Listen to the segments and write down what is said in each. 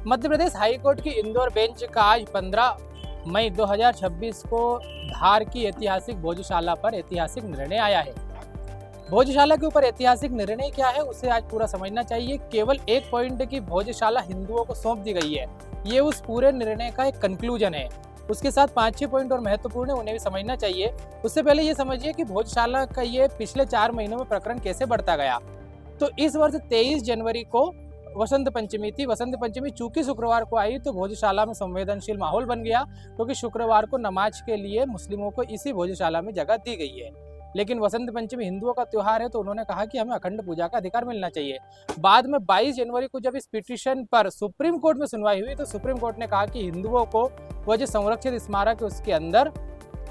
Madhya Pradesh high court की Indore bench का आज 15 मई 2026 को धार की ऐतिहासिक भोजशाला पर ऐतिहासिक निर्णय आया है। भोजशाला के ऊपर ऐतिहासिक निर्णय क्या है उसे आज पूरा समझना चाहिए। केवल एक पॉइंट की भोजशाला हिंदुओं को सौंप दी गई है, ये उस पूरे निर्णय का एक कंक्लूजन है। उसके साथ 5-6 पॉइंट और महत्वपूर्ण है, उन्हें भी समझना चाहिए। उससे पहले ये समझिए कि भोजशाला का ये पिछले 4 महीनों में प्रकरण कैसे बढ़ता गया। तो इस वर्ष 23 जनवरी को वसंत पंचमी थी। वसंत पंचमी चूंकि शुक्रवार को आई तो भोजशाला में संवेदनशील माहौल बन गया, क्योंकि शुक्रवार को नमाज के लिए मुस्लिमों को इसी भोजशाला में जगह दी गई है। लेकिन वसंत पंचमी हिंदुओं का त्योहार है तो उन्होंने कहा कि हमें अखंड पूजा का अधिकार मिलना चाहिए। बाद में 22 जनवरी को जब इस पिटीशन पर सुप्रीम कोर्ट में सुनवाई हुई तो सुप्रीम कोर्ट ने कहा कि हिंदुओं को वह जो संरक्षित स्मारक है उसके अंदर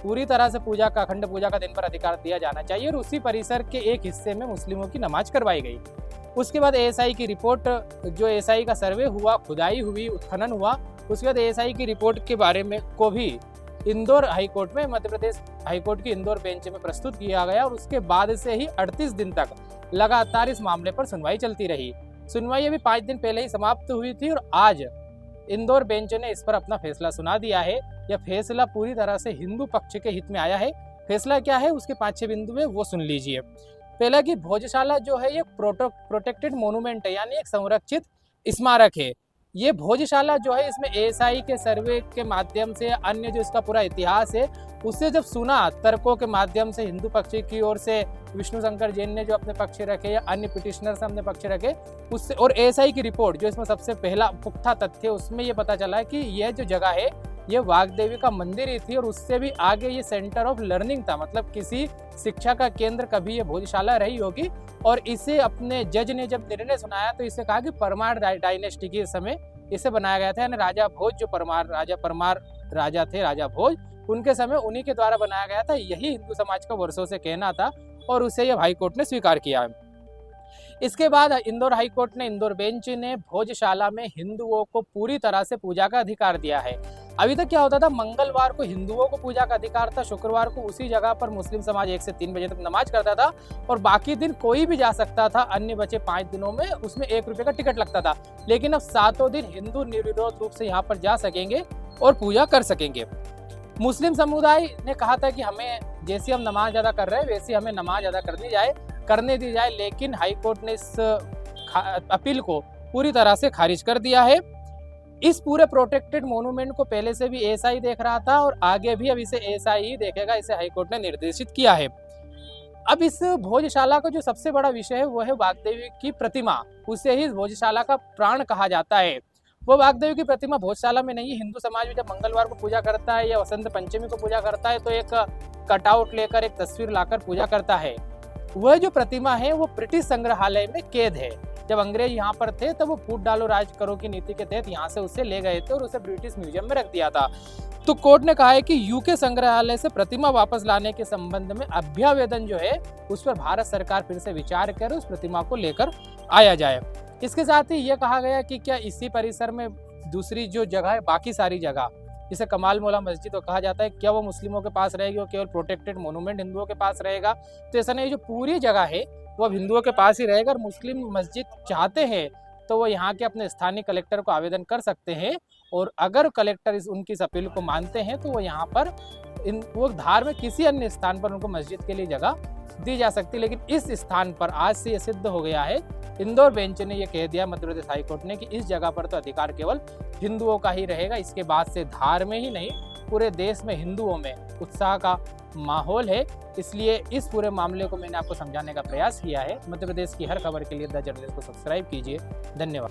पूरी तरह से पूजा का अखंड पूजा का दिन पर अधिकार दिया जाना चाहिए और उसी परिसर के एक हिस्से में मुस्लिमों की नमाज करवाई गई। उसके बाद एएसआई की रिपोर्ट, जो एएसआई का सर्वे हुआ, खुदाई हुई, उत्खनन हुआ, उसके बाद एएसआई की रिपोर्ट के बारे में को भी इंदौर हाईकोर्ट में, मध्य प्रदेश हाईकोर्ट की इंदौर बेंच में प्रस्तुत किया गया और उसके बाद से ही 38 दिन तक लगातार इस मामले पर सुनवाई चलती रही। सुनवाई अभी 5 दिन पहले ही समाप्त हुई थी और आज इंदौर बेंच ने इस पर अपना फैसला सुना दिया है। यह फैसला पूरी तरह से हिंदू पक्ष के हित में आया है। फैसला क्या है उसके 5-6 बिंदु है, वो सुन लीजिए। पहला कि भोजशाला जो है ये प्रोटेक्टेड मोन्यूमेंट है, यानी एक संरक्षित स्मारक है। ये भोजशाला जो है इसमें एएसआई के सर्वे के माध्यम से, अन्य जो इसका पूरा इतिहास है उससे जब सुना, तर्कों के माध्यम से हिंदू पक्ष की ओर से विष्णु शंकर जैन ने जो अपने पक्ष रखे या अन्य पिटिशनर्स अपने पक्ष रखे उससे, और एएसआई की रिपोर्ट जो इसमें सबसे पहला पुख्ता तथ्य, उसमें ये पता चला कि यह जो जगह है ये वाग्देवी का मंदिर ही थी और उससे भी आगे ये सेंटर ऑफ लर्निंग था, मतलब किसी शिक्षा का केंद्र कभी ये भोजशाला रही होगी। और इसे अपने जज ने जब निर्णय सुनाया तो इसे कहा कि परमार डायनेस्टी के समय इसे बनाया गया था, यानी राजा भोज जो परमार राजा थे, राजा भोज, उनके समय उन्हीं के द्वारा बनाया गया था। यही हिंदू समाज का वर्षों से कहना था और उसे यह हाईकोर्ट ने स्वीकार किया है। इसके बाद इंदौर हाईकोर्ट ने, इंदौर बेंच ने भोजशाला में हिंदुओं को पूरी तरह से पूजा का अधिकार दिया है। अभी तक क्या होता था, मंगलवार को हिंदुओं को पूजा का अधिकार था, शुक्रवार को उसी जगह पर मुस्लिम समाज 1 से 3 बजे तक नमाज करता था और बाकी दिन कोई भी जा सकता था। अन्य बचे 5 दिनों में उसमें 1 रुपये का टिकट लगता था। लेकिन अब 7 दिन हिंदू निर्विरोध रूप से यहाँ पर जा सकेंगे और पूजा कर सकेंगे। मुस्लिम समुदाय ने कहा था कि हमें जैसी हम नमाज अदा कर रहे हैं वैसी हमें नमाज अदा करने दी जाए, लेकिन हाईकोर्ट ने इस अपील को पूरी तरह से खारिज कर दिया है। इस पूरे प्रोटेक्टेड मोन्यूमेंट को पहले से भी एएसआई देख रहा था और आगे भी अब इसे एएसआई ही देखेगा, इसे हाईकोर्ट ने निर्देशित किया है। अब इस भोजशाला का जो सबसे बड़ा विषय है वो है वाग्देवी की प्रतिमा। उसे ही भोजशाला का प्राण कहा जाता है। वो वाग्देवी की प्रतिमा भोजशाला में नहीं है। हिंदू समाज में जब मंगलवार को पूजा करता है या वसंत पंचमी को पूजा करता है तो एक कटआउट लेकर, एक तस्वीर लाकर पूजा करता है। वह जो प्रतिमा है वो ब्रिटिश संग्रहालय में कैद है। जब अंग्रेज यहाँ पर थे तब वो फूट डालो राज करो की नीति के तहत यहाँ से उसे ले गए थे और उसे ब्रिटिश म्यूजियम में रख दिया था। तो कोर्ट ने कहा है कि यूके संग्रहालय से प्रतिमा वापस लाने के संबंध में अभ्यावेदन जो है उस पर भारत सरकार फिर से विचार कर उस प्रतिमा को लेकर आया जाए। इसके साथ ही यह कहा गया कि क्या इसी परिसर में दूसरी जो जगह है, बाकी सारी जगह, जिसे कमाल मौला मस्जिद तो कहा जाता है, क्या वो मुस्लिमों के पास रहेगी, वो केवल प्रोटेक्टेड मोन्यूमेंट हिंदुओं के पास रहेगा? तो ऐसा नहीं, जो पूरी जगह है वो अब हिंदुओं के पास ही रहेगा। और मुस्लिम मस्जिद चाहते हैं तो वो यहाँ के अपने स्थानीय कलेक्टर को आवेदन कर सकते हैं और अगर कलेक्टर उनकी इस अपील को मानते हैं तो वो यहाँ पर वो धार में किसी अन्य स्थान पर उनको मस्जिद के लिए जगह दी जा सकती है। लेकिन इस स्थान पर आज से ये सिद्ध हो गया है, इंदौर बेंच ने ये कह दिया मध्य प्रदेश हाईकोर्ट ने, कि इस जगह पर तो अधिकार केवल हिंदुओं का ही रहेगा। इसके बाद से धार में ही नहीं पूरे देश में हिंदुओं में उत्साह का माहौल है। इसलिए इस पूरे मामले को मैंने आपको समझाने का प्रयास किया है। मध्य प्रदेश की हर खबर के लिए द जर्नलिस्ट को सब्सक्राइब कीजिए। धन्यवाद।